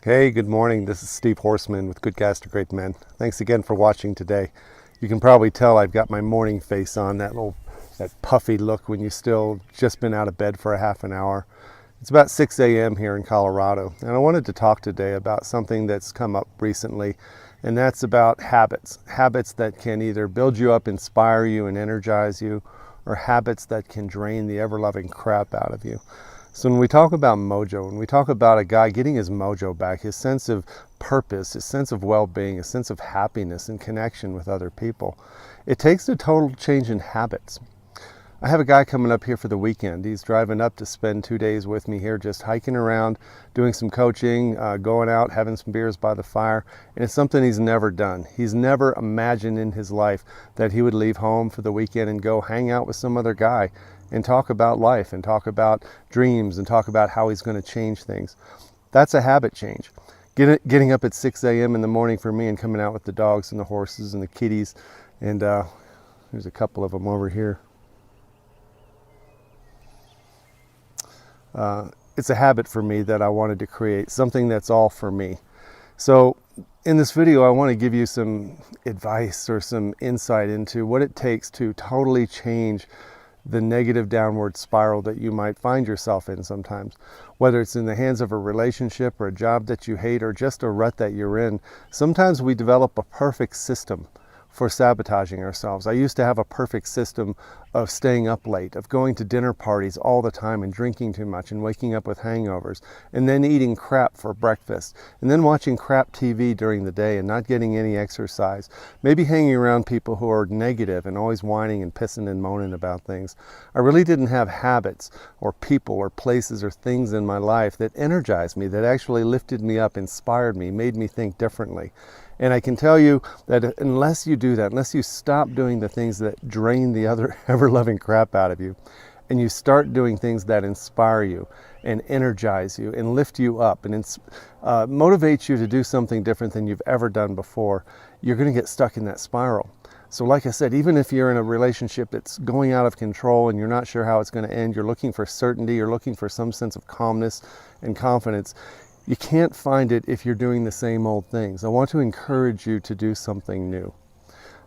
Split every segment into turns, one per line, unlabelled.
Hey, good morning. This is Steve Horseman with Good Guys to Great Men. Thanks again for watching today. You can probably tell I've got my morning face on, that puffy look when you still just been out of bed for a half an hour. It's about 6 a.m. here in Colorado, and I wanted to talk today about something that's come up recently, and that's about habits. Habits that can either build you up, inspire you, and energize you, or habits that can drain the ever-loving crap out of you. So when we talk about mojo, when we talk about a guy getting his mojo back, his sense of purpose, his sense of well-being, his sense of happiness and connection with other people, it takes a total change in habits. I have a guy coming up here for the weekend. He's driving up to spend 2 days with me here, just hiking around, doing some coaching, going out, having some beers by the fire. And it's something he's never done. He's never imagined in his life that he would leave home for the weekend and go hang out with some other guy and talk about life and talk about dreams and talk about how he's going to change things. That's a habit change. Getting up at 6 a.m. in the morning for me and coming out with the dogs and the horses and the kitties. And there's a couple of them over here. It's a habit for me that I wanted to create, something that's all for me. So in this video, I want to give you some advice or some insight into what it takes to totally change the negative downward spiral that you might find yourself in sometimes. Whether it's in the hands of a relationship or a job that you hate or just a rut that you're in, sometimes we develop a perfect system for sabotaging ourselves. I used to have a perfect system of staying up late, of going to dinner parties all the time and drinking too much and waking up with hangovers, and then eating crap for breakfast, and then watching crap TV during the day and not getting any exercise, maybe hanging around people who are negative and always whining and pissing and moaning about things. I really didn't have habits or people or places or things in my life that energized me, that actually lifted me up, inspired me, made me think differently. And I can tell you that unless you do that, unless you stop doing the things that drain the other ever-loving crap out of you, and you start doing things that inspire you and energize you and lift you up and motivate you to do something different than you've ever done before, you're going to get stuck in that spiral. So like I said, even if you're in a relationship that's going out of control and you're not sure how it's going to end, you're looking for certainty, you're looking for some sense of calmness and confidence, you can't find it if you're doing the same old things. I want to encourage you to do something new.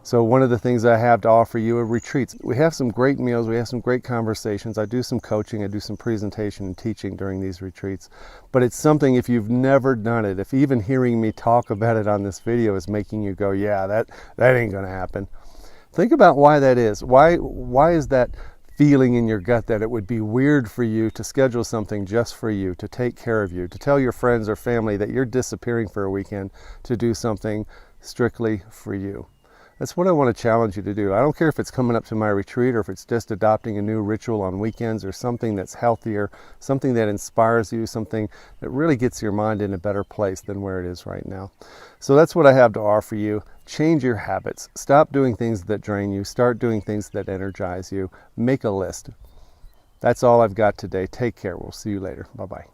So one of the things I have to offer you are retreats. We have some great meals, we have some great conversations. I do some coaching, I do some presentation and teaching during these retreats. But it's something, if you've never done it, if even hearing me talk about it on this video is making you go, yeah, that ain't gonna happen. Think about why that is. Why is that feeling in your gut that it would be weird for you to schedule something just for you, to take care of you, to tell your friends or family that you're disappearing for a weekend to do something strictly for you? That's what I want to challenge you to do. I don't care if it's coming up to my retreat or if it's just adopting a new ritual on weekends or something that's healthier, something that inspires you, something that really gets your mind in a better place than where it is right now. So that's what I have to offer you. Change your habits. Stop doing things that drain you. Start doing things that energize you. Make a list. That's all I've got today. Take care. We'll see you later. Bye-bye.